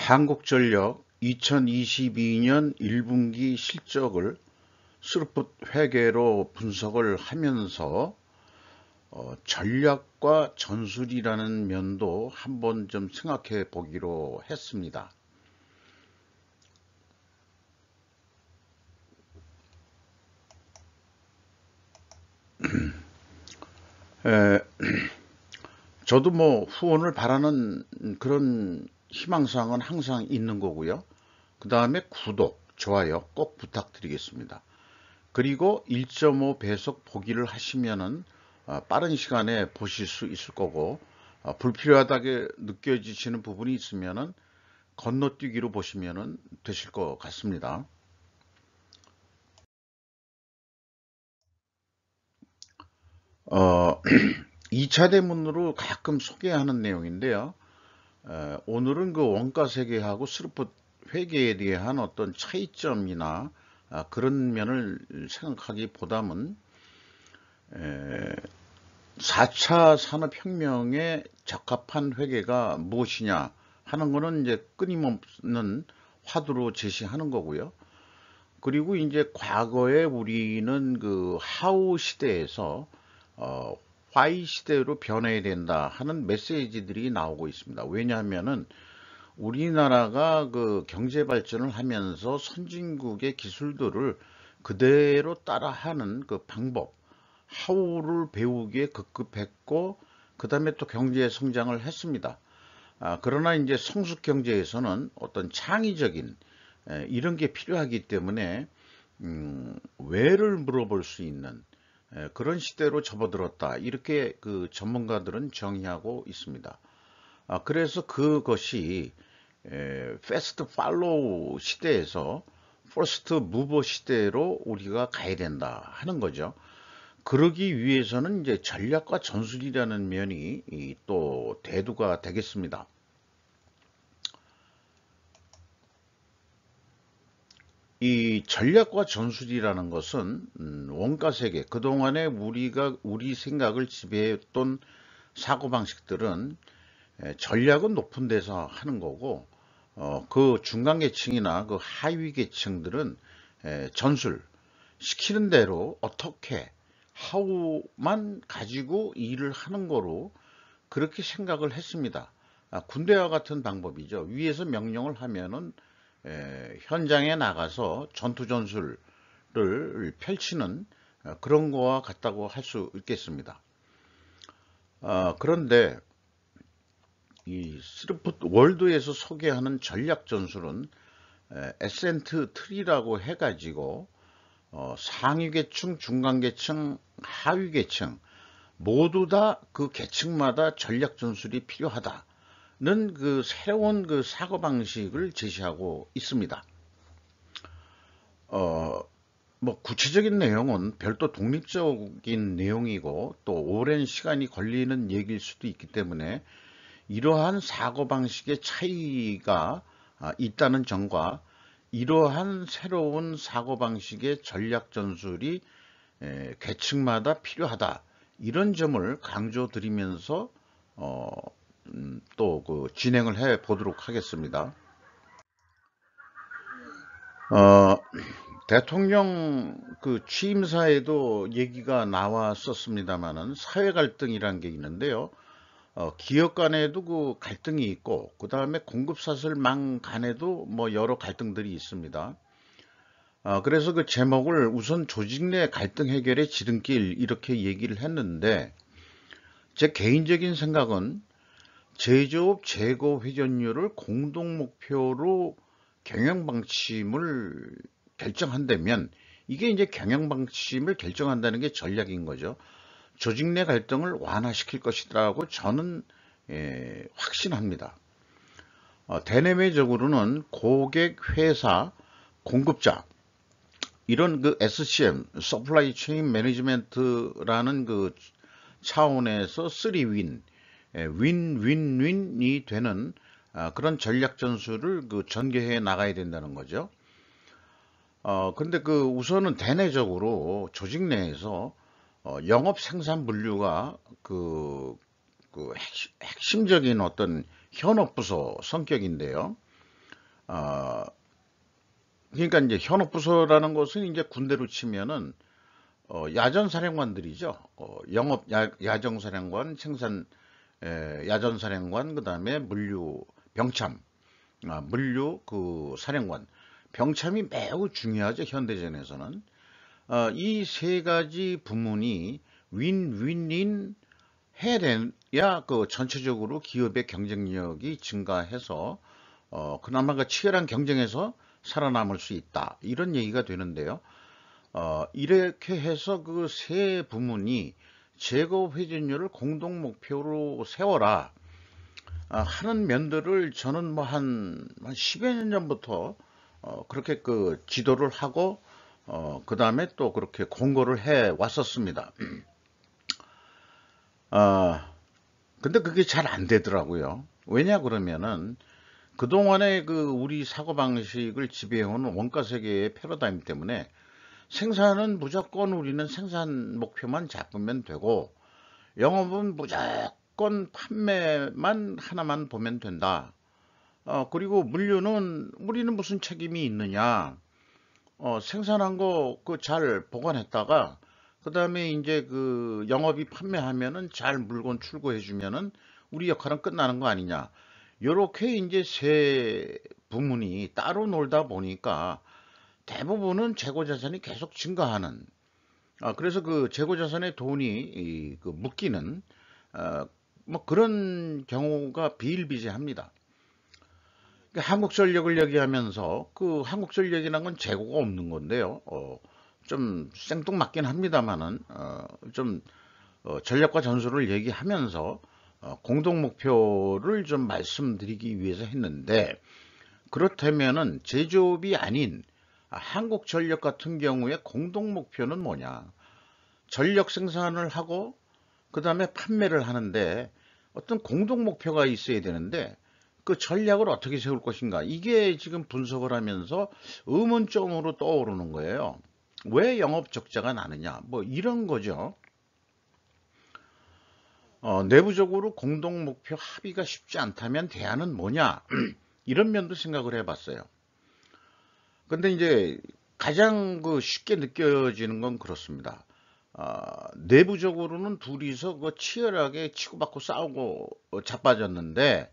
한국전력 2022년 1분기 실적을 스루풋 회계로 분석을 하면서 전략과 전술이라는 면도 한번 좀 생각해 보기로 했습니다. 저도 후원을 바라는 그런 희망사항은 항상 있는 거고요. 그 다음에 구독, 좋아요 꼭 부탁드리겠습니다. 그리고 1.5 배속 보기를 하시면은 빠른 시간에 보실 수 있을 거고, 불필요하다게 느껴지시는 부분이 있으면은 건너뛰기로 보시면은 되실 것 같습니다. 2차 대문으로 가끔 소개하는 내용인데요. 오늘은 그 원가 세계하고 스루풋 회계에 대한 어떤 차이점이나 그런 면을 생각하기보다는 4차 산업혁명에 적합한 회계가 무엇이냐 하는 거는 이제 끊임없는 화두로 제시하는 거고요. 그리고 이제 과거에 우리는 그 하우 시대에서 화이 시대로 변해야 된다 하는 메시지들이 나오고 있습니다. 왜냐하면은 우리나라가 그 경제 발전을 하면서 선진국의 기술들을 그대로 따라하는 그 방법, 하우를 배우기에 급급했고, 그 다음에 또 경제 성장을 했습니다. 그러나 이제 성숙 경제에서는 어떤 창의적인 이런 게 필요하기 때문에 왜를 물어볼 수 있는 그런 시대로 접어들었다. 이렇게 그 전문가들은 정의하고 있습니다. 그래서 그것이 패스트 팔로우 시대에서 퍼스트 무버 시대로 우리가 가야 된다 하는 거죠. 그러기 위해서는 이제 전략과 전술이라는 면이 또 대두가 되겠습니다. 이 전략과 전술이라는 것은 원가 세계, 그동안에 우리 생각을 지배했던 사고방식들은 전략은 높은 데서 하는 거고, 그 중간 계층이나 그 하위 계층들은 전술, 시키는 대로 어떻게, 하우만 가지고 일을 하는 거로 그렇게 생각을 했습니다. 군대와 같은 방법이죠. 위에서 명령을 하면은 현장에 나가서 전투 전술을 펼치는 그런 거와 같다고 할 수 있겠습니다. 그런데 이 스루풋 월드에서 소개하는 전략 전술은 에센트 트리라고 해가지고 상위 계층, 중간 계층, 하위 계층 모두 다 그 계층마다 전략 전술이 필요하다는 그 새로운 그 사고 방식을 제시하고 있습니다. 어, 구체적인 내용은 별도 독립적인 내용이고 또 오랜 시간이 걸리는 얘기일 수도 있기 때문에 이러한 사고방식의 차이가 있다는 점과 이러한 새로운 사고방식의 전략 전술이 계층마다 필요하다 이런 점을 강조드리면서 또 그 진행을 해 보도록 하겠습니다. 어, 대통령 그 취임사에도 얘기가 나왔었습니다만은 사회 갈등이란 게 있는데요. 기업 간에도 그 갈등이 있고, 그 다음에 공급사슬망 간에도 여러 갈등들이 있습니다. 그래서 그 제목을 우선 조직 내 갈등 해결의 지름길 이렇게 얘기를 했는데, 제 개인적인 생각은 제조업 재고 회전율을 공동 목표로 경영 방침을 결정한다면, 이게 이제 경영 방침을 결정한다는 게 전략인 거죠. 조직 내 갈등을 완화시킬 것이라고 저는 확신합니다. 대내외적으로는 고객, 회사, 공급자 이런 그 SCM, Supply Chain Management라는 그 차원에서 3윈, 윈윈윈이 되는 그런 전략 전술을 그 전개해 나가야 된다는 거죠. 근데 그 우선은 대내적으로 조직 내에서 영업 생산 분류가 그 핵심적인 어떤 현업 부서 성격인데요. 어, 그러니까 이제 현업부서라는 것은 이제 군대로 치면은 야전사령관들이죠. 영업 야정사령관, 생산 야전사령관, 그다음에 물류 병참, 물류 그 사령관, 병참이 매우 중요하죠. 현대전에서는 이 세 가지 부문이 윈윈인 해야 돼야 그 전체적으로 기업의 경쟁력이 증가해서 그나마 그 치열한 경쟁에서 살아남을 수 있다. 이런 얘기가 되는데요. 이렇게 해서 그 세 부문이 재고 회전율을 공동 목표로 세워라 하는 면들을 저는 뭐 한 10여 년 전부터 그렇게 그 지도를 하고 그 다음에 또 그렇게 공고를 해 왔었습니다. 근데 그게 잘 안 되더라고요. 왜냐 그러면은 그동안의 그 우리 사고방식을 지배해온 원가 세계의 패러다임 때문에 생산은 무조건 우리는 생산 목표만 잡으면 되고 영업은 무조건 판매만 하나만 보면 된다. 그리고 물류는 우리는 무슨 책임이 있느냐. 생산한 거 그 잘 보관했다가 그 다음에 이제 그 영업이 판매하면은 잘 물건 출고해 주면은 우리 역할은 끝나는 거 아니냐. 요렇게 이제 세 부문이 따로 놀다 보니까 대부분은 재고자산이 계속 증가하는 그래서 그 재고자산의 돈이 그 묶이는 뭐 그런 경우가 비일비재합니다. 한국전력을 얘기하면서 그 한국전력이라는 건 재고가 없는 건데요. 좀 생뚱맞긴 합니다만은 좀 전략과 전술을 얘기하면서 공동 목표를 좀 말씀드리기 위해서 했는데 그렇다면은 제조업이 아닌 한국전력 같은 경우에 공동 목표는 뭐냐? 전력 생산을 하고 그 다음에 판매를 하는데 어떤 공동 목표가 있어야 되는데 그 전략을 어떻게 세울 것인가? 이게 지금 분석을 하면서 의문점으로 떠오르는 거예요. 왜 영업 적자가 나느냐? 뭐 이런 거죠. 내부적으로 공동 목표 합의가 쉽지 않다면 대안은 뭐냐? 이런 면도 생각을 해봤어요. 근데 이제 가장 그 쉽게 느껴지는 건 그렇습니다. 내부적으로는 둘이서 그 치열하게 치고받고 싸우고 자빠졌는데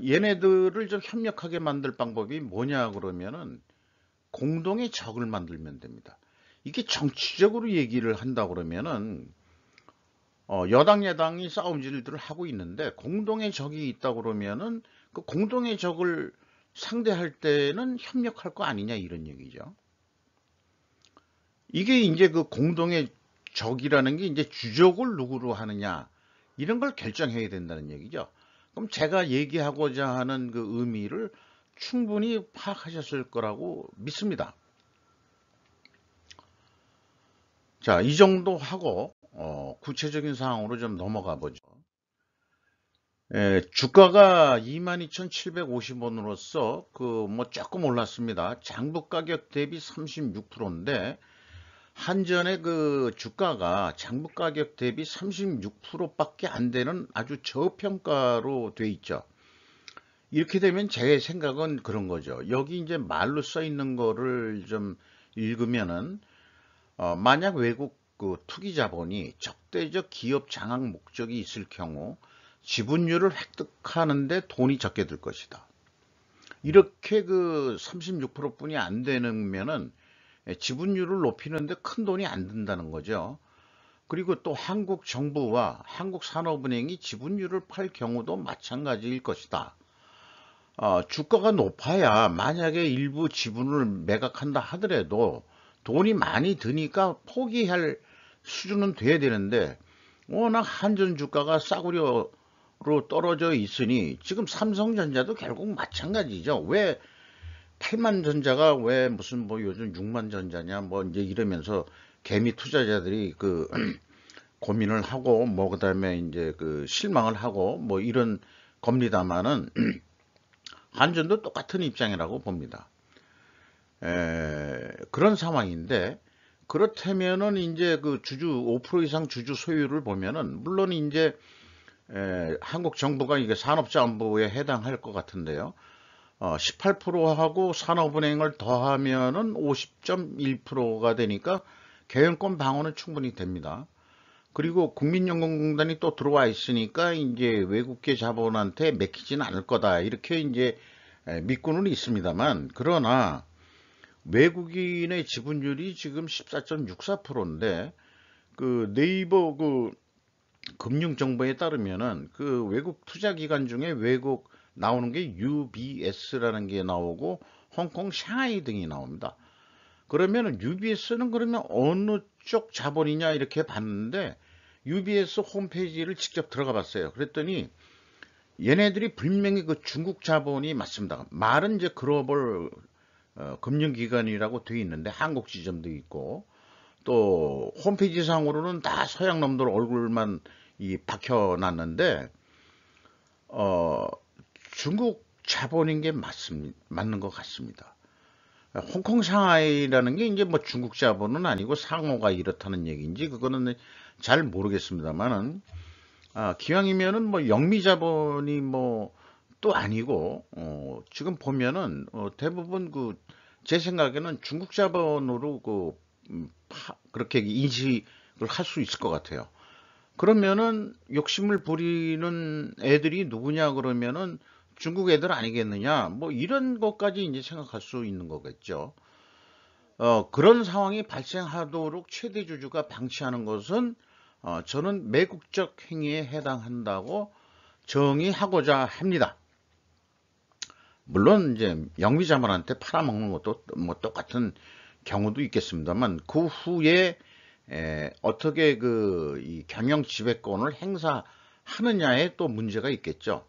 얘네들을 좀 협력하게 만들 방법이 뭐냐 그러면은 공동의 적을 만들면 됩니다. 이게 정치적으로 얘기를 한다 그러면은 여당 야당이 싸움질들을 하고 있는데 공동의 적이 있다 그러면은 그 공동의 적을 상대할 때는 협력할 거 아니냐 이런 얘기죠. 이게 이제 그 공동의 적이라는 게 이제 주적을 누구로 하느냐 이런 걸 결정해야 된다는 얘기죠. 그럼 제가 얘기하고자 하는 그 의미를 충분히 파악하셨을 거라고 믿습니다. 자, 이 정도 하고 구체적인 상황으로 좀 넘어가 보죠. 주가가 22,750원으로서 그 뭐 조금 올랐습니다. 장부 가격 대비 36%인데 한전의 그 주가가 장부 가격 대비 36%밖에 안 되는 아주 저평가로 돼 있죠. 이렇게 되면 제 생각은 그런 거죠. 여기 이제 말로 써 있는 거를 좀 읽으면은 만약 외국 그 투기 자본이 적대적 기업 장악 목적이 있을 경우 지분율을 획득하는데 돈이 적게 들 것이다. 이렇게 그 36%뿐이 안 되면은 지분율을 높이는데 큰 돈이 안 든다는 거죠. 그리고 또 한국 정부와 한국산업은행이 지분율을 팔 경우도 마찬가지일 것이다. 주가가 높아야 만약에 일부 지분을 매각한다 하더라도 돈이 많이 드니까 포기할 수준은 돼야 되는데 워낙 한전 주가가 싸구려로 떨어져 있으니 지금 삼성전자도 결국 마찬가지죠. 왜 8만 전자가 왜 무슨 뭐 요즘 6만 전자냐 뭐 이제 이러면서 개미 투자자들이 그 고민을 하고 뭐 그다음에 이제 그 실망을 하고 뭐 이런 겁니다만은 한전도 똑같은 입장이라고 봅니다. 그런 상황인데 그렇다면은 이제 그 주주 5% 이상 주주 소유를 보면은 물론 이제 한국 정부가 이게 산업자원부에 해당할 것 같은데요. 18%하고 산업은행을 더하면은 50.1%가 되니까 개연권 방어는 충분히 됩니다. 그리고 국민연금공단이 또 들어와 있으니까 이제 외국계 자본한테 맡기지는 않을 거다. 이렇게 이제 믿고는 있습니다만, 그러나 외국인의 지분율이 지금 14.64%인데, 그 네이버 그 금융 정보에 따르면은 그 외국 투자 기관 중에 외국 나오는 게 UBS라는 게 나오고 홍콩, 샹하이 등이 나옵니다. 그러면은 UBS는 그러면 어느 쪽 자본이냐 이렇게 봤는데 UBS 홈페이지를 직접 들어가 봤어요. 그랬더니 얘네들이 분명히 그 중국 자본이 맞습니다. 말은 이제 글로벌 금융기관이라고 되어 있는데 한국 지점도 있고 또 홈페이지 상으로는 다 서양 놈들 얼굴만 이 박혀놨는데 어, 중국 자본인 게 맞는 것 같습니다. 홍콩 상하이라는 게 이제 뭐 중국 자본은 아니고 상호가 이렇다는 얘기인지 그거는 잘 모르겠습니다만은 기왕이면은 뭐 영미 자본이 뭐 또 아니고 지금 보면은 대부분 그 제 생각에는 중국 자본으로 그렇게 인식을 할 수 있을 것 같아요. 그러면은 욕심을 부리는 애들이 누구냐 그러면은 중국 애들 아니겠느냐 뭐 이런 것까지 이제 생각할 수 있는 거겠죠. 그런 상황이 발생하도록 최대 주주가 방치하는 것은 저는 매국적 행위에 해당한다고 정의하고자 합니다. 물론 이제 영미자본한테 팔아먹는 것도 뭐 똑같은 경우도 있겠습니다만 그 후에 어떻게 이 경영 지배권을 행사하느냐에 또 문제가 있겠죠.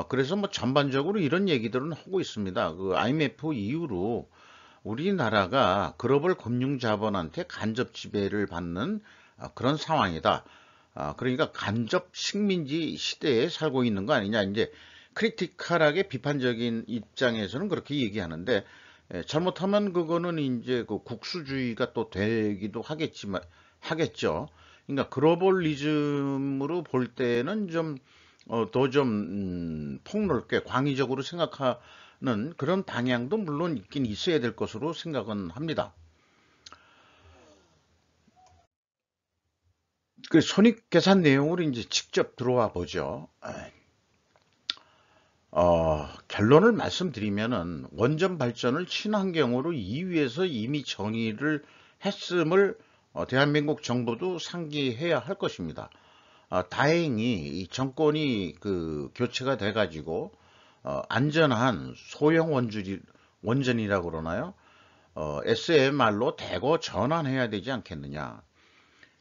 그래서 뭐 전반적으로 이런 얘기들은 하고 있습니다. 그 IMF 이후로 우리나라가 글로벌 금융자본한테 간접 지배를 받는 그런 상황이다. 그러니까 간접 식민지 시대에 살고 있는 거 아니냐. 이제 크리티컬하게 비판적인 입장에서는 그렇게 얘기하는데 잘못하면 그거는 이제 그 국수주의가 또 되기도 하겠죠. 그러니까 글로벌리즘으로 볼 때는 좀 더 좀 폭넓게 광의적으로 생각하는 그런 방향도 물론 있긴 있어야 될 것으로 생각은 합니다. 그 손익계산 내용으로 이제 직접 들어와 보죠. 결론을 말씀드리면은 원전 발전을 친환경으로 2위에서 이미 정의를 했음을 대한민국 정부도 상기해야 할 것입니다. 다행히 이 정권이 그 교체가 돼가지고 안전한 소형 원전이라고 그러나요? SMR로 대거 전환해야 되지 않겠느냐.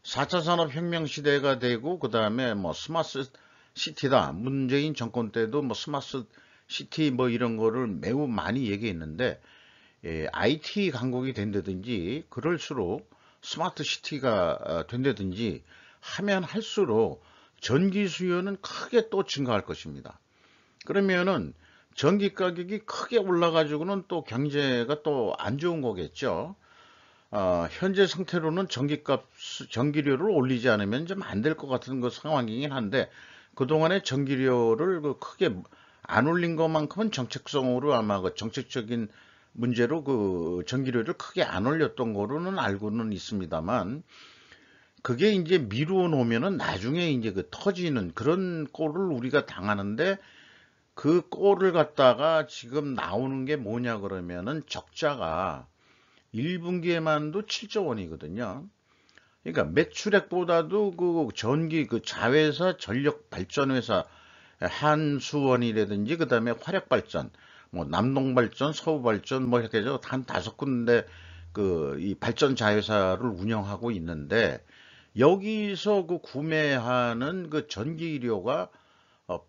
4차 산업혁명 시대가 되고 그 다음에 뭐 스마트 시티다. 문재인 정권 때도 뭐 스마트 시티 뭐 이런 거를 매우 많이 얘기했는데 IT 강국이 된다든지 그럴수록 스마트 시티가 된다든지 하면 할수록 전기 수요는 크게 또 증가할 것입니다. 그러면은 전기 가격이 크게 올라가지고는 또 경제가 또 안 좋은 거겠죠. 현재 상태로는 전기료를 올리지 않으면 좀 안 될 것 같은 그 상황이긴 한데, 그동안에 전기료를 그 크게 안 올린 것만큼은 정책성으로 아마 그 정책적인 문제로 그 전기료를 크게 안 올렸던 거로는 알고는 있습니다만, 그게 이제 미루어 놓으면은 나중에 이제 그 터지는 그런 꼴을 우리가 당하는데, 그 꼴을 갖다가 지금 나오는 게 뭐냐 그러면은 적자가 1분기에만도 7조 원이거든요. 그러니까 매출액보다도 그 전기 그 자회사 전력 발전회사 한수원이라든지 그다음에 화력발전 뭐 남동발전 서우발전 뭐 이렇게 해서 한 5군데 그 이 발전 자회사를 운영하고 있는데 여기서 그 구매하는 그 전기료가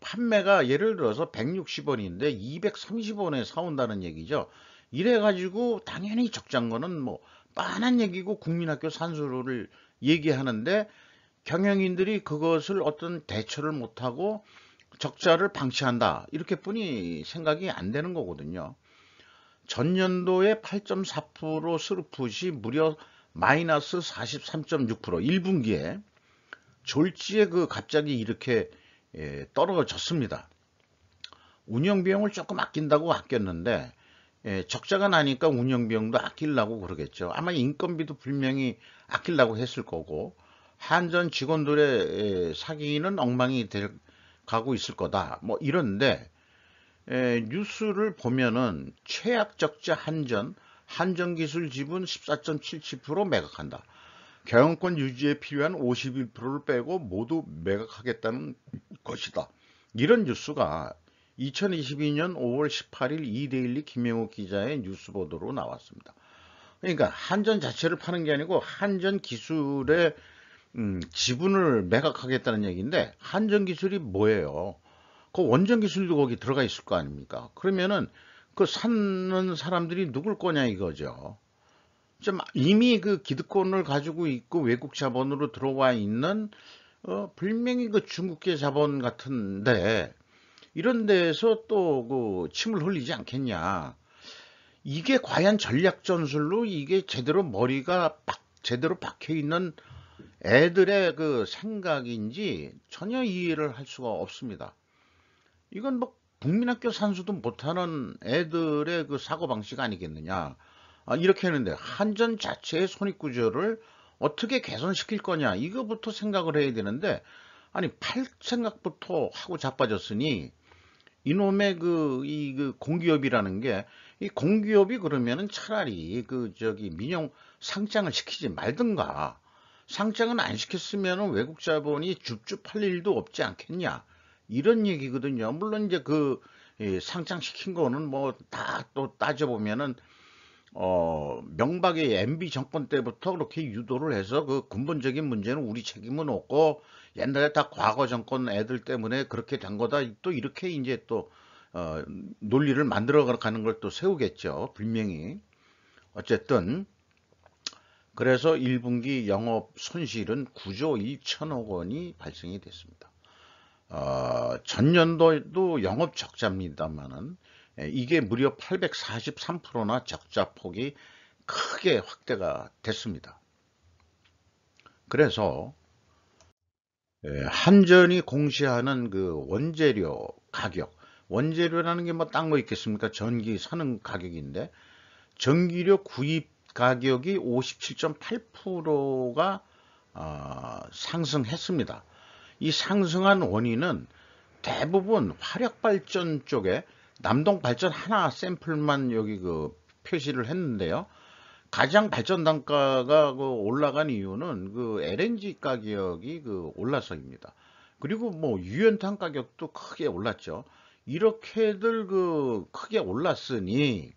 판매가 예를 들어서 160원인데 230원에 사온다는 얘기죠. 이래가지고 당연히 적자인 거는 뭐 뻔한 얘기고 국민학교 산수를 얘기하는데 경영인들이 그것을 어떤 대처를 못하고 적자를 방치한다. 이렇게뿐이 생각이 안 되는 거거든요. 전년도에 8.4% 스루풋이 무려 마이너스 43.6% 1분기에 졸지에 그 갑자기 이렇게 떨어졌습니다. 운영 비용을 조금 아낀다고 아꼈는데 적자가 나니까 운영 비용도 아끼려고 그러겠죠. 아마 인건비도 분명히 아끼려고 했을 거고 한전 직원들의 사기는 엉망이 가고 있을 거다. 뭐 이런데 뉴스를 보면은 최악 적자 한전기술 지분 14.77% 매각한다. 경영권 유지에 필요한 51%를 빼고 모두 매각하겠다는 것이다. 이런 뉴스가 2022년 5월 18일 이데일리 김영욱 기자의 뉴스 보도로 나왔습니다. 그러니까 한전 자체를 파는 게 아니고 한전 기술의 지분을 매각하겠다는 얘기인데 한전 기술이 뭐예요? 그 원전 기술도 거기 들어가 있을 거 아닙니까? 그러면은 그 사는 사람들이 누굴 거냐 이거죠. 좀 이미 그 기득권을 가지고 있고 외국 자본으로 들어와 있는 분명히 그 중국계 자본 같은데 이런 데에서 또 그 침을 흘리지 않겠냐. 이게 과연 전략 전술로 이게 제대로 머리가 제대로 박혀 있는 애들의 그 생각인지 전혀 이해를 할 수가 없습니다. 이건 뭐 국민학교 산수도 못하는 애들의 그 사고방식 아니겠느냐. 이렇게 했는데 한전 자체의 손익구조를 어떻게 개선시킬 거냐 이거부터 생각을 해야 되는데 아니 팔 생각부터 하고 자빠졌으니 이놈의 그 공기업이라는 게 이 공기업이 그러면은 차라리 그 저기 민영 상장을 시키지 말든가 상장은 안 시켰으면은 외국 자본이 줍줍 팔 일도 없지 않겠냐 이런 얘기거든요. 물론 이제 그 상장 시킨 거는 뭐 다 또 따져보면은 명박의 MB 정권 때부터 그렇게 유도를 해서 그 근본적인 문제는 우리 책임은 없고 옛날에 다 과거 정권 애들 때문에 그렇게 된 거다. 또 이렇게 이제 또 논리를 만들어 가는 걸 또 세우겠죠. 분명히. 어쨌든 그래서 1분기 영업 손실은 9조 1천억 원이 발생이 됐습니다. 전년도에도 영업 적자입니다만은 이게 무려 843%나 적자 폭이 크게 확대가 됐습니다. 그래서 한전이 공시하는 그 원재료 가격, 원재료라는 게 뭐 딴 거 있겠습니까? 전기 사는 가격인데 전기료 구입 가격이 57.8%가 상승했습니다. 이 상승한 원인은 대부분 화력발전 쪽에 남동발전 하나 샘플만 여기 그 표시를 했는데요. 가장 발전 단가가 그 올라간 이유는 그 LNG 가격이 그 올라서입니다. 그리고 뭐 유연탄 가격도 크게 올랐죠. 이렇게들 그 크게 올랐으니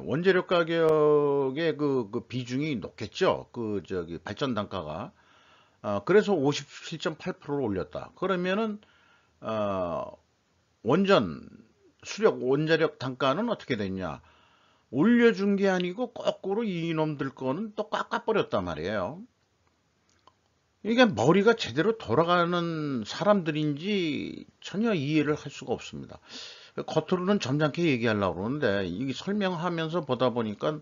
원재료 가격의 그 비중이 높겠죠. 그 저기 발전 단가가. 그래서 57.8%를 올렸다. 그러면은 원전 수력 원자력 단가는 어떻게 됐냐? 올려준 게 아니고 거꾸로 이놈들 거는 또 깎아버렸단 말이에요. 이게 머리가 제대로 돌아가는 사람들인지 전혀 이해를 할 수가 없습니다. 겉으로는 점잖게 얘기하려고 그러는데 이게 설명하면서 보다 보니까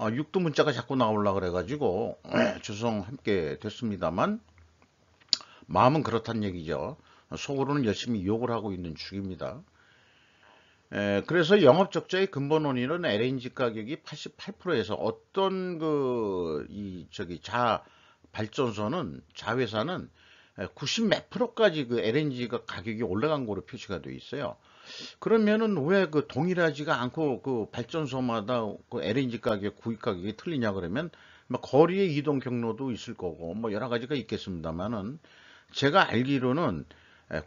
육두 문자가 자꾸 나오려고 그래가지고 죄송함께 됐습니다만 마음은 그렇단 얘기죠. 속으로는 열심히 욕을 하고 있는 중입니다. 그래서 영업적자의 근본 원인은 LNG 가격이 88%에서 어떤 발전소는 자회사는 90 몇 프로까지 그 LNG가 가격이 올라간 거로 표시가 되어 있어요. 그러면은 왜 그 동일하지가 않고 그 발전소마다 그 LNG 가격, 구입 가격이 틀리냐 그러면 뭐 거리의 이동 경로도 있을 거고 뭐 여러 가지가 있겠습니다만은 제가 알기로는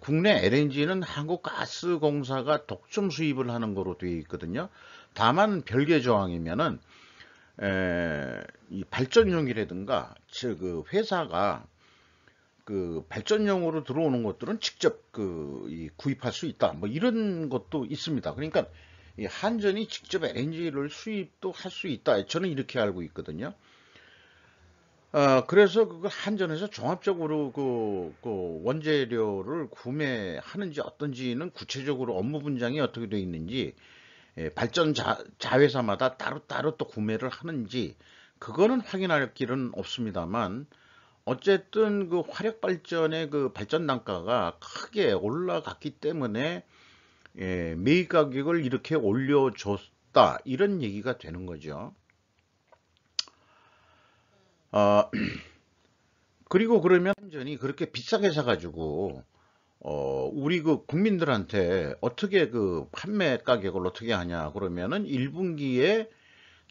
국내 LNG는 한국가스공사가 독점 수입을 하는 거로 되어 있거든요. 다만 별개 조항이면은 이 발전용이라든가 그 회사가 그 발전용으로 들어오는 것들은 직접 구입할 수 있다. 뭐 이런 것도 있습니다. 그러니까 이 한전이 직접 LNG를 수입도 할 수 있다. 저는 이렇게 알고 있거든요. 그래서 그걸 한전에서 종합적으로 그 원재료를 구매하는지 어떤지는 구체적으로 업무 분장이 어떻게 되어 있는지 발전 자회사마다 따로따로 또 구매를 하는지 그거는 확인할 길은 없습니다만 어쨌든 그 화력 발전의 그 발전 단가가 크게 올라갔기 때문에 매입 가격을 이렇게 올려줬다 이런 얘기가 되는 거죠. 그리고 그러면 완전히 그렇게 비싸게 사가지고 우리 그 국민들한테 어떻게 그 판매 가격을 어떻게 하냐 그러면은 1분기에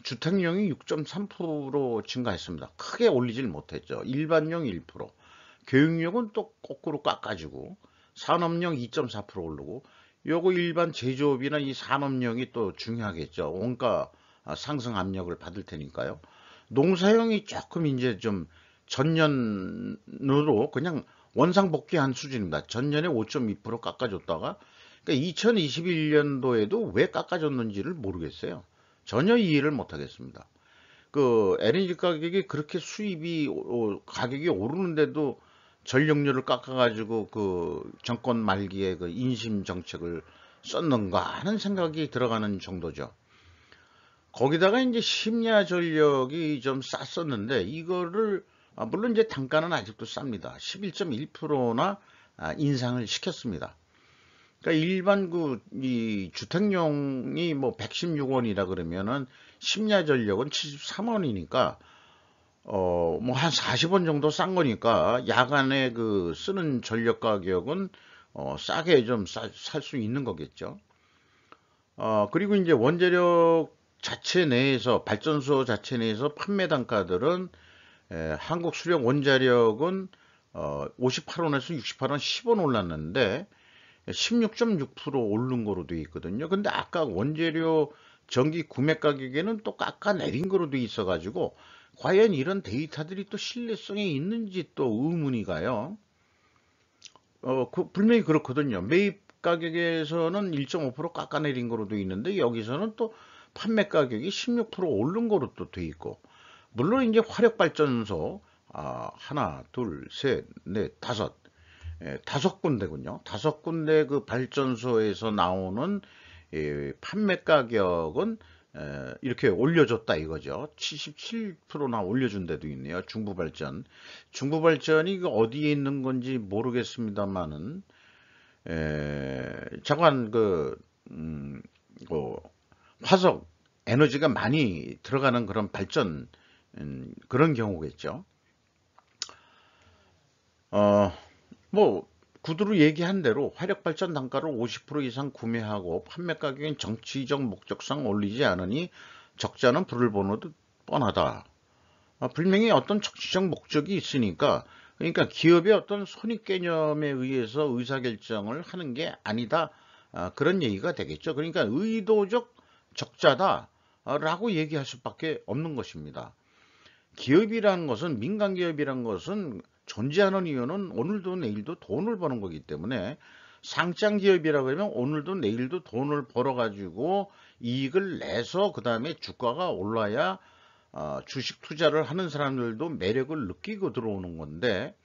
주택용이 6.3% 증가했습니다. 크게 올리질 못했죠. 일반용 1%, 교육용은 또 거꾸로 깎아주고 산업용 2.4% 오르고 요거 일반 제조업이나 이 산업용이 또 중요하겠죠. 원가 상승 압력을 받을 테니까요. 농사용이 조금 이제 좀 전년으로 그냥 원상복귀한 수준입니다. 전년에 5.2% 깎아줬다가 그러니까 2021년도에도 왜 깎아줬는지를 모르겠어요. 전혀 이해를 못하겠습니다. 그 LNG 가격이 그렇게 수입이 가격이 오르는데도 전력료를 깎아가지고 그 정권 말기에 그 인심 정책을 썼는가 하는 생각이 들어가는 정도죠. 거기다가 이제 심야 전력이 좀 쌌었는데 이거를 물론 이제 단가는 아직도 쌉니다. 11.1%나 인상을 시켰습니다. 그러니까 일반 이 주택용이 뭐 116원이라 그러면은 심야 전력은 73원이니까 뭐 한 40원 정도 싼 거니까 야간에 그 쓰는 전력 가격은 싸게 좀 살 수 있는 거겠죠. 그리고 이제 원자력 자체 내에서 발전소 자체 내에서 판매 단가들은 한국 수력 원자력은 58원에서 68원 10원 올랐는데 16.6% 오른 거로 되어 있거든요. 근데 아까 원재료 전기 구매 가격에는 또 깎아 내린 거로 되어 있어 가지고 과연 이런 데이터들이 또 신뢰성이 있는지 또 의문이 가요. 분명히 그렇거든요. 매입 가격에서는 1.5% 깎아내린 거로 돼 있는데 여기서는 또 판매 가격이 16% 오른 거로 또 돼 있고 물론 이제 화력발전소 하나, 둘, 셋, 넷, 다섯 5군데군요. 5군데 그 발전소에서 나오는 판매 가격은 이렇게 올려줬다 이거죠. 77%나 올려준 데도 있네요. 중부발전. 중부발전이 그 어디에 있는 건지 모르겠습니다만은 자관 그 화석 에너지가 많이 들어가는 그런 발전 그런 경우겠죠. 어, 뭐 구두로 얘기한 대로 화력발전 단가를 50% 이상 구매하고 판매 가격은 정치적 목적상 올리지 않으니 적자는 불을 보는 듯 뻔하다. 분명히 어떤 정치적 목적이 있으니까 그러니까 기업의 어떤 손익 개념에 의해서 의사결정을 하는 게 아니다. 그런 얘기가 되겠죠. 그러니까 의도적 적자다라고 얘기할 수밖에 없는 것입니다. 기업이라는 것은 민간 기업이라는 것은 존재하는 이유는 오늘도 내일도 돈을 버는 거기 때문에 상장 기업이라고 하면 오늘도 내일도 돈을 벌어 가지고 이익을 내서 그 다음에 주가가 올라야 주식 투자를 하는 사람들도 매력을 느끼고 들어오는 건데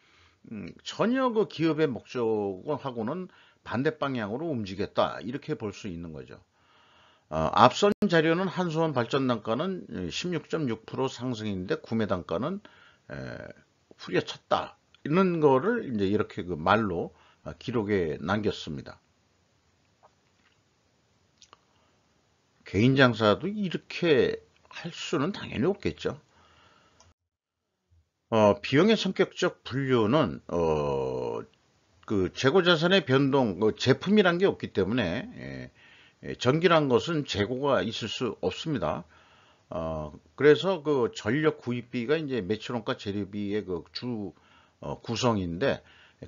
전혀 그 기업의 목적하고는 반대 방향으로 움직였다 이렇게 볼 수 있는 거죠. 앞선 자료는 한수원 발전 단가는 16.6% 상승인데 구매 단가는 후려쳤다. 이런 거를 이제 이렇게 그 말로 기록에 남겼습니다. 개인 장사도 이렇게 할 수는 당연히 없겠죠. 비용의 성격적 분류는 그 재고 자산의 변동, 제품이란 게 없기 때문에 전기란 것은 재고가 있을 수 없습니다. 그래서 그 전력 구입비가 이제 매출원가 재료비의 그 주 구성인데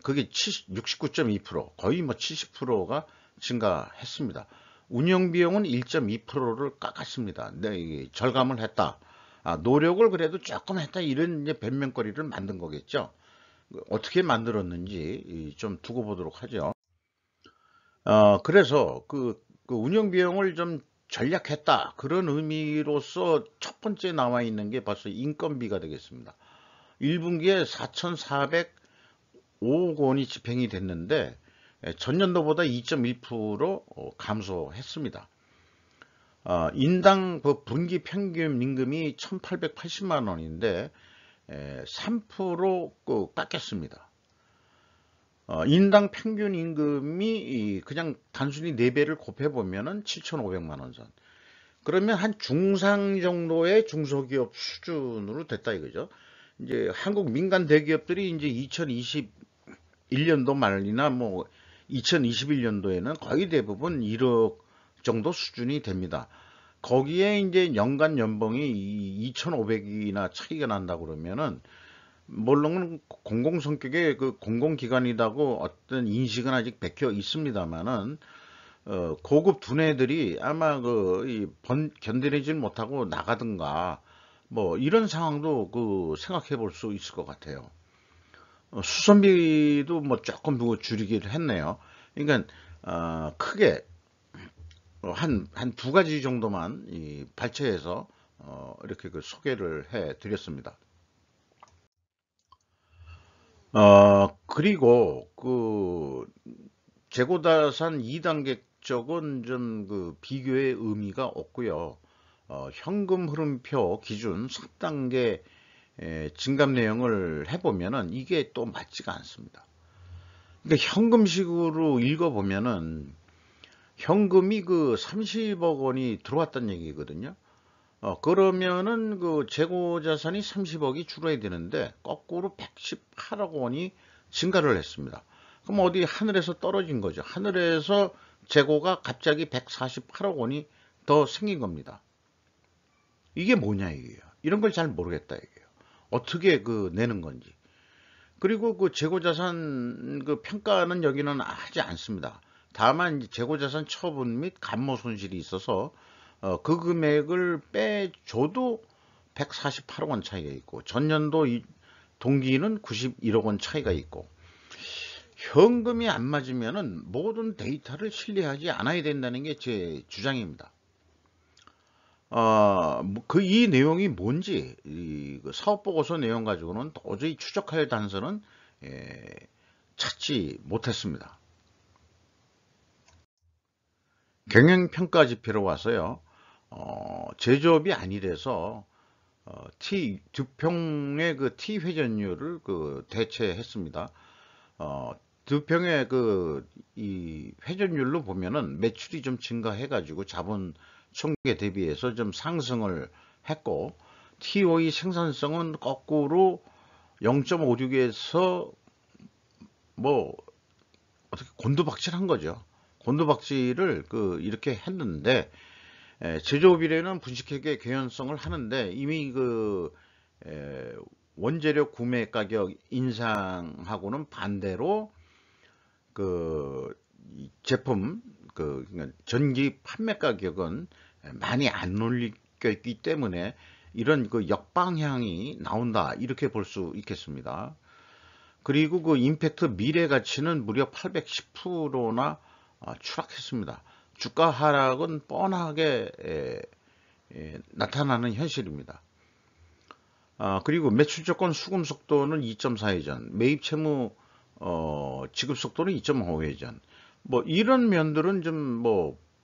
그게 69.2% 거의 뭐 70%가 증가했습니다. 운영 비용은 1.2%를 깎았습니다. 네, 이게 절감을 했다. 노력을 그래도 조금 했다 이런 이제 변명거리를 만든 거겠죠. 어떻게 만들었는지 좀 두고 보도록 하죠. 그래서 그 운영 비용을 좀 전략했다. 그런 의미로서 첫 번째 나와 있는 게 벌써 인건비가 되겠습니다. 1분기에 4,405억 원이 집행이 됐는데 전년도보다 2.1% 감소했습니다. 인당 그 분기 평균 임금이 1,880만 원인데 3% 깎였습니다. 인당 평균 임금이 그냥 단순히 4배를 곱해보면은 7,500만 원 선. 그러면 한 중상 정도의 중소기업 수준으로 됐다 이거죠. 이제 한국 민간 대기업들이 이제 2021년도 말이나 뭐 2021년도에는 거의 대부분 1억 정도 수준이 됩니다. 거기에 이제 연간 연봉이 2,500이나 차이가 난다 그러면은 물론 공공 성격의 그 공공기관이라고 어떤 인식은 아직 백혀 있습니다만은 고급 두뇌들이 아마 견디내질 못하고 나가든가 뭐 이런 상황도 생각해 볼 수 있을 것 같아요. 수선비도 뭐 조금 줄이기를 했네요. 그러니까 크게 한 두 가지 정도만 발췌해서 이렇게 소개를 해 드렸습니다. 그리고 재고자산 2단계 쪽은 좀 비교의 의미가 없고요. 현금 흐름표 기준 3단계 증감 내용을 해보면은 이게 또 맞지가 않습니다. 그러니까 현금식으로 읽어보면은 현금이 30억 원이 들어왔다는 얘기거든요. 그러면은 재고자산이 30억이 줄어야 되는데 거꾸로 118억 원이 증가를 했습니다. 그럼 어디 하늘에서 떨어진 거죠. 하늘에서 재고가 갑자기 148억 원이 더 생긴 겁니다. 이게 뭐냐 이게요. 이런 걸 잘 모르겠다 이게요. 어떻게 내는 건지. 그리고 재고자산 평가는 여기는 하지 않습니다. 다만 재고자산 처분 및 감모 손실이 있어서 그 금액을 빼줘도 148억 원 차이가 있고 전년도 동기는 91억 원 차이가 있고 현금이 안 맞으면은 모든 데이터를 신뢰하지 않아야 된다는 게 제 주장입니다. 이 내용이 뭔지 사업보고서 내용 가지고는 도저히 추적할 단서는 찾지 못했습니다. 경영평가 지표로 와서요. 제조업이 아니라서 두평의 T 회전율을 대체했습니다. 두평의 이 회전율로 보면은 매출이 좀 증가해가지고 자본 총계 대비해서 좀 상승을 했고 TOE 생산성은 거꾸로 0.56에서 뭐 어떻게 곤두박질한 거죠. 곤두박질을 이렇게 했는데 제조업이라는 분식회계 개연성을 하는데 이미 원재료 구매 가격 인상하고는 반대로 이 제품 그러니까 전기 판매 가격은 많이 안 올렸기 때문에 이런 역방향이 나온다 이렇게 볼 수 있겠습니다. 그리고 임팩트 미래 가치는 무려 810%나 추락했습니다. 주가 하락은 뻔하게 나타나는 현실입니다. 그리고 매출 조건 수금 속도는 2.4회전, 매입 채무 지급 속도는 2.5회전. 뭐 이런 면들은 좀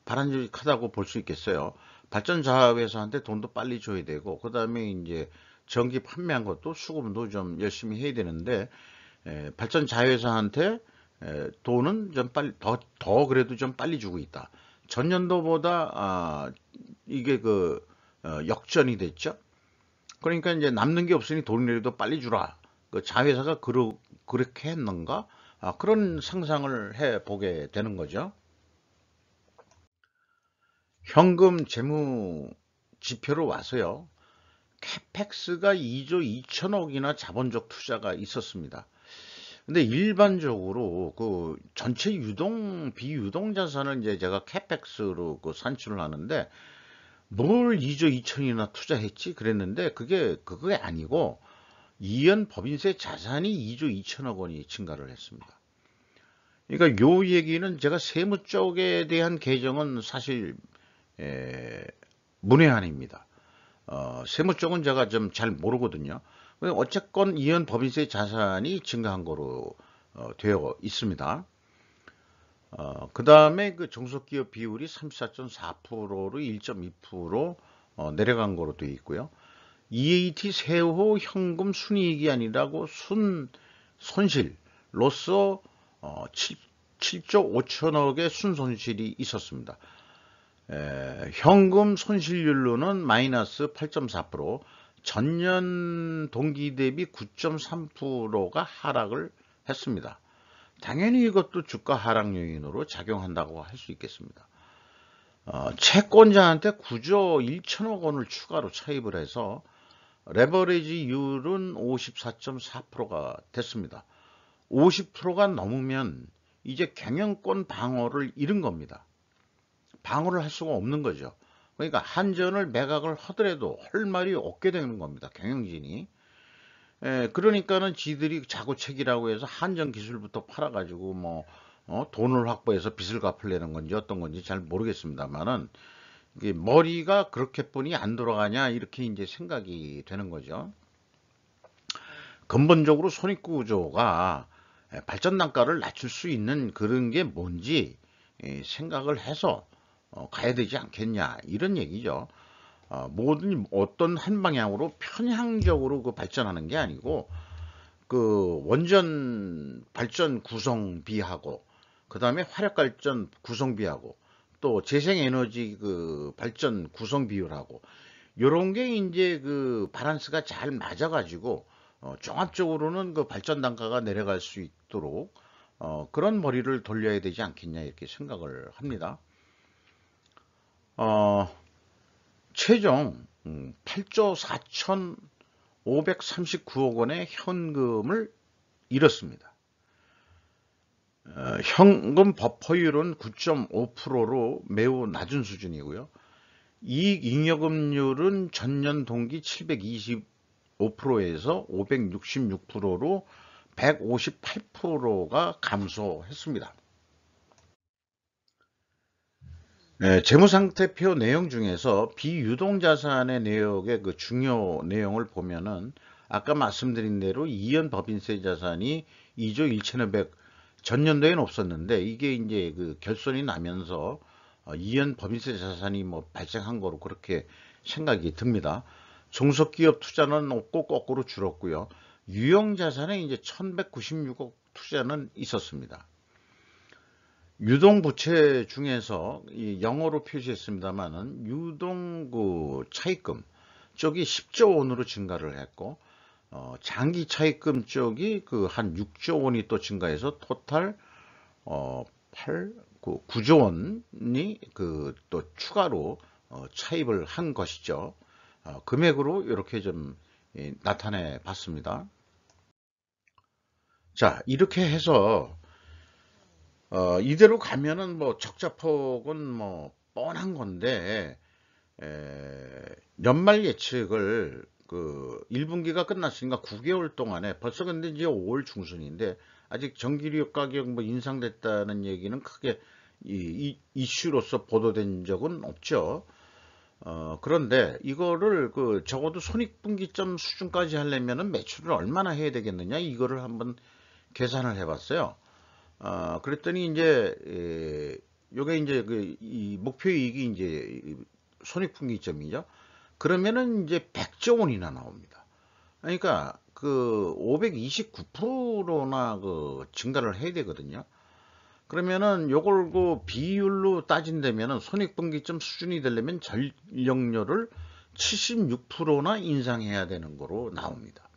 바람직하다고 볼 수 있겠어요. 발전 자회사한테 돈도 빨리 줘야 되고 그다음에 이제 전기 판매한 것도 수금도 좀 열심히 해야 되는데 발전 자회사한테 돈은 좀 빨리 더 그래도 좀 빨리 주고 있다. 전년도보다 이게 역전이 됐죠. 그러니까 이제 남는 게 없으니 돈이라도 빨리 주라. 자회사가 그렇게 했는가? 그런 상상을 해 보게 되는 거죠. 현금 재무 지표로 와서요. 캐펙스가 2조 2천억이나 자본적 투자가 있었습니다. 근데 일반적으로 전체 비유동 자산을 이제 제가 캐펙스로 산출을 하는데 뭘 2조 2천이나 투자했지 그랬는데 그게 아니고 이연 법인세 자산이 2조 2천억 원이 증가를 했습니다. 그러니까 요 얘기는 제가 세무 쪽에 대한 개정은 사실 문외한입니다. 세무 쪽은 제가 좀 잘 모르거든요. 어쨌건 이연 법인세 자산이 증가한 거로 되어 있습니다. 그 다음에 종속기업 비율이 34.4%로 1.2% 내려간 거로 되어 있고요. EAT 세후 현금 순이익이 아니라고 손실로서 7조 5천억의 순손실이 있었습니다. 현금 손실률로는 마이너스 8.4%, 전년 동기 대비 9.3%가 하락을 했습니다. 당연히 이것도 주가 하락 요인으로 작용한다고 할 수 있겠습니다. 채권자한테 9조 1천억 원을 추가로 차입을 해서 레버리지율은 54.4%가 됐습니다. 50%가 넘으면 이제 경영권 방어를 잃은 겁니다. 방어를 할 수가 없는 거죠. 그러니까 한전을 매각을 하더라도 할 말이 없게 되는 겁니다. 경영진이. 그러니까는 지들이 자구책이라고 해서 한전 기술부터 팔아가지고 뭐 돈을 확보해서 빚을 갚으려는 건지 어떤 건지 잘 모르겠습니다만은 머리가 그렇게뿐이 안 돌아가냐 이렇게 이제 생각이 되는 거죠. 근본적으로 손익구조가 발전 단가를 낮출 수 있는 그런 게 뭔지 생각을 해서 가야 되지 않겠냐 이런 얘기죠. 모든 어떤 한 방향으로 편향적으로 그 발전하는 게 아니고 그 원전 발전 구성비하고 그 다음에 화력 발전 구성비하고 또 재생에너지 그 발전 구성 비율하고 요런 게 이제 그 바란스가 잘 맞아가지고 종합적으로는 그 발전 단가가 내려갈 수 있도록 그런 머리를 돌려야 되지 않겠냐 이렇게 생각을 합니다. 최종 8조 4,539억 원의 현금을 잃었습니다. 현금 버퍼율은 9.5%로 매우 낮은 수준이고요. 이익잉여금률은 전년 동기 725%에서 566%로 158%가 감소했습니다. 재무상태표 내용 중에서 비유동자산의 내역의 그 중요 내용을 보면은 아까 말씀드린 대로 이연법인세 자산이 2조 1,500 전년도에는 없었는데 이게 이제 그 결손이 나면서 이연법인세 자산이 뭐 발생한 거로 그렇게 생각이 듭니다. 종속기업 투자는 없고 거꾸로 줄었고요. 유형자산에 이제 1,196억 투자는 있었습니다. 유동부채 중에서 이 영어로 표시했습니다만은 유동 그 차입금 쪽이 10조 원으로 증가를 했고 장기 차입금 쪽이 그 한 6조 원이 또 증가해서 토탈 9조 원이 그 또 추가로 차입을 한 것이죠. 금액으로 이렇게 좀 나타내 봤습니다. 자, 이렇게 해서 이대로 가면은 뭐 적자폭은 뭐 뻔한 건데 연말 예측을 그 1분기가 끝났으니까 9개월 동안에 벌써 근데 이제 5월 중순인데 아직 전기료 가격 뭐 인상됐다는 얘기는 크게 이슈로서 보도된 적은 없죠. 그런데 이거를 그 적어도 손익분기점 수준까지 하려면은 매출을 얼마나 해야 되겠느냐 이거를 한번 계산을 해봤어요. 그랬더니 이제 요게 이제 그 이 목표 이익이 이제 손익분기점이죠. 그러면은 이제 100조 원이나 나옵니다. 그러니까 그 529%나 그 증가를 해야 되거든요. 그러면은 요걸 그 비율로 따진다면은 손익분기점 수준이 되려면 전력료를 76%나 인상해야 되는 거로 나옵니다.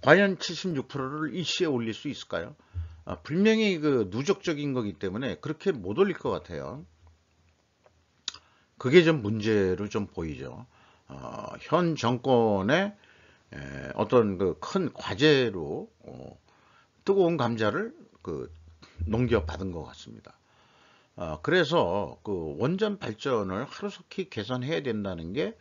과연 76%를 일시에 올릴 수 있을까요? 분명히 그 누적적인 거기 때문에 그렇게 못 올릴 것 같아요. 그게 좀 문제로 좀 보이죠. 현 정권의 어떤 그 큰 과제로 뜨거운 감자를 그 넘겨받은 것 같습니다. 그래서 그 원전 발전을 하루속히 개선해야 된다는 게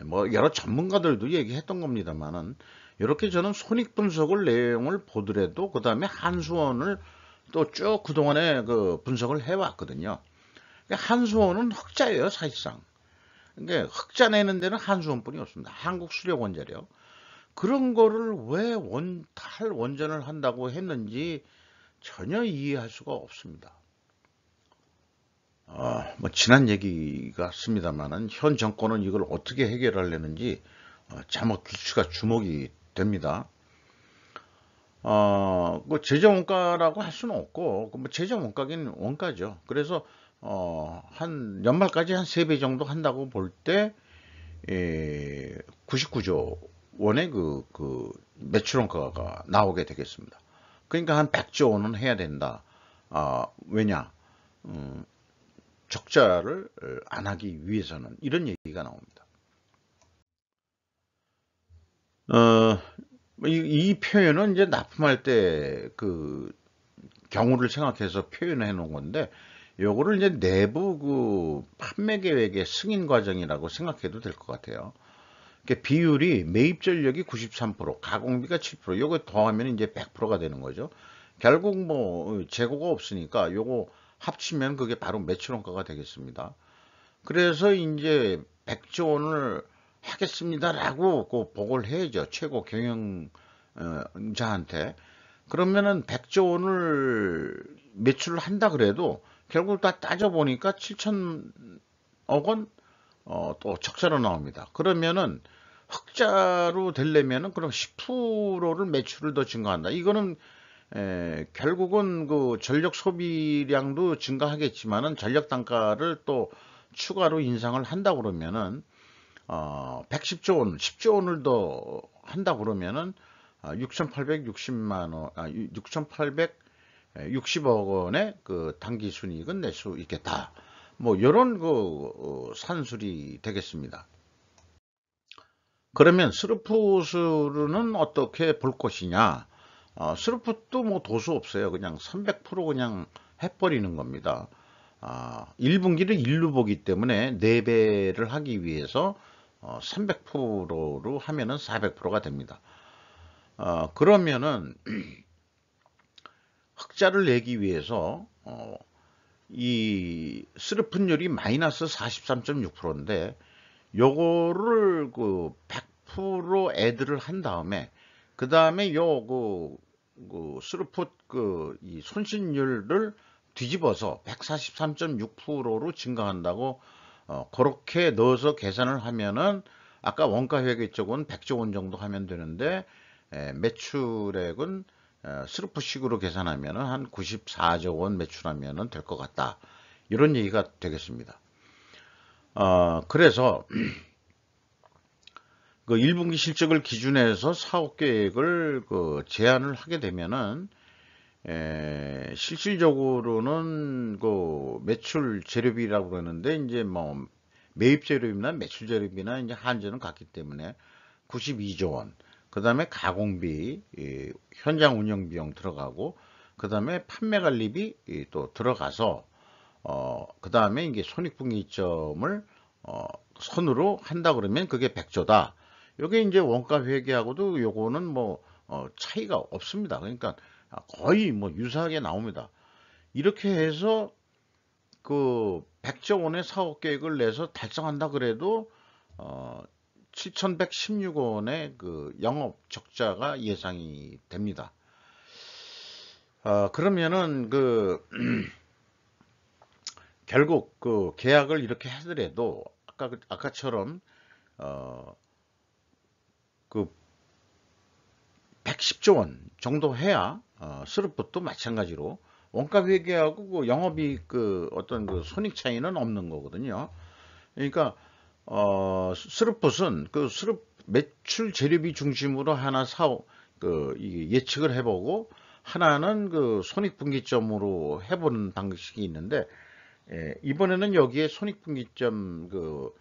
뭐 여러 전문가들도 얘기했던 겁니다만은 이렇게 저는 손익 분석을 내용을 보더라도 그 다음에 한수원을 또 쭉 그동안에 그 분석을 해왔거든요. 한수원은 흑자예요 사실상. 그러니까 흑자 내는 데는 한수원뿐이 없습니다. 한국수력원자력. 그런 거를 왜 탈원전을 한다고 했는지 전혀 이해할 수가 없습니다. 뭐 지난 얘기 같습니다만은 현 정권은 이걸 어떻게 해결하려는지 자막 귀추가 주목이 됩니다. 그 제정 원가라고 할 수는 없고, 뭐 제정 원가긴 원가죠. 그래서, 한 연말까지 한 3배 정도 한다고 볼 때, 99조 원의 그 매출 원가가 나오게 되겠습니다. 그러니까 한 100조 원은 해야 된다. 왜냐? 음, 적자를 안 하기 위해서는 이런 얘기가 나옵니다. 어, 이 표현은 이제 납품할 때 그 경우를 생각해서 표현해 놓은 건데, 요거를 이제 내부 그 판매 계획의 승인 과정이라고 생각해도 될 것 같아요. 비율이 매입 전력이 93%, 가공비가 7%, 요거 더하면 이제 100%가 되는 거죠. 결국 뭐 재고가 없으니까 요거 합치면 그게 바로 매출 원가가 되겠습니다. 그래서 이제 100조 원을 하겠습니다라고 그 보고를 해야죠. 최고 경영자한테. 그러면은 100조 원을 매출을 한다 그래도 결국 다 따져보니까 7천억 원 또 적자로 나옵니다. 그러면은 흑자로 되려면은 그럼 10%를 매출을 더 증가한다. 이거는 결국은 그 전력 소비량도 증가하겠지만은 전력 단가를 또 추가로 인상을 한다 그러면은 110조 원, 10조 원을 더 한다 그러면은 6,860만 원, 6,860억 원의 그 당기 순이익은 낼 수 있겠다. 뭐 이런 그 산술이 되겠습니다. 그러면 스루풋은 어떻게 볼 것이냐? 스루풋도 뭐 도수 없어요. 그냥 300% 그냥 해버리는 겁니다. 1분기를 1로 보기 때문에 4배를 하기 위해서 300%로 하면은 400%가 됩니다. 그러면은 흑자를 내기 위해서 이 스루풋율이 마이너스 43.6%인데 요거를 그 100% 애드를 한 다음에 그 다음에 그 스루풋 이 손실률을 뒤집어서 143.6%로 증가한다고 그렇게 넣어서 계산을 하면은 아까 원가회계 쪽은 100조 원 정도 하면 되는데 매출액은 스루풋식으로 계산하면은 한 94조 원 매출하면은 될 것 같다. 이런 얘기가 되겠습니다. 그래서 그 1분기 실적을 기준해서 사업 계획을 그 제안을 하게 되면은 실질적으로는 그 매출 재료비라고 그러는데 이제 뭐 매입 재료비나 매출 재료비나 이제 한전은 같기 때문에 92조 원. 그다음에 가공비, 현장 운영 비용 들어가고 그다음에 판매 관리비 또 들어가서 그다음에 이게 손익분기점을 선으로 한다 그러면 그게 100조다. 요게 이제 원가 회계하고도 요거는 뭐 차이가 없습니다. 그러니까 거의 뭐 유사하게 나옵니다. 이렇게 해서 그 100조 원의 사업 계획을 내서 달성한다 그래도 7,116원의 그 영업 적자가 예상이 됩니다. 그러면은 결국 그 계약을 이렇게 하더라도 아까처럼 어, 그 110조 원 정도 해야 스루풋도 마찬가지로 원가 회계하고 그 영업이익 그 어떤 그 손익 차이는 없는 거거든요. 그러니까 스루풋은 그 매출 재료비 중심으로 하나 이게 예측을 해보고 하나는 그 손익분기점으로 해보는 방식이 있는데 이번에는 여기에 손익분기점 그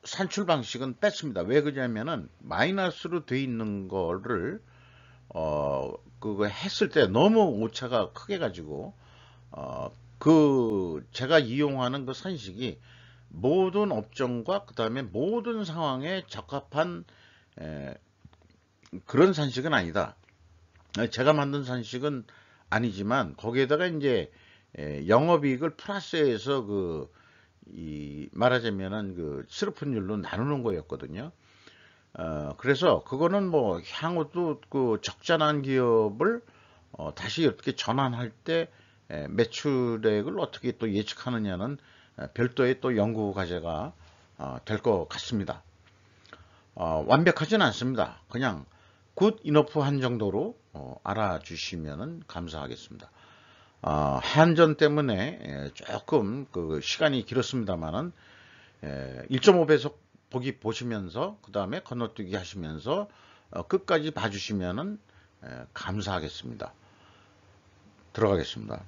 산출 방식은 뺐습니다. 왜 그러냐면은 마이너스로 돼 있는 거를 그거 했을 때 너무 오차가 크게 가지고 제가 이용하는 그 산식이 모든 업종과 그 다음에 모든 상황에 적합한 에, 그런 산식은 아니다. 제가 만든 산식은 아니지만 거기에다가 이제 영업이익을 플러스해서 말하자면은 그 스루풋율로 나누는 거였거든요. 그래서 그거는 뭐 향후도 그 적자난 기업을 다시 어떻게 전환할 때 매출액을 어떻게 또 예측하느냐는 별도의 또 연구 과제가 될 것 같습니다. 완벽하진 않습니다. 그냥 굿 이너프 한 정도로 알아주시면 감사하겠습니다. 한전 때문에 조금 그 시간이 길었습니다만은 1.5배속 보기 보시면서 그 다음에 건너뛰기 하시면서 끝까지 봐주시면 감사하겠습니다. 들어가겠습니다.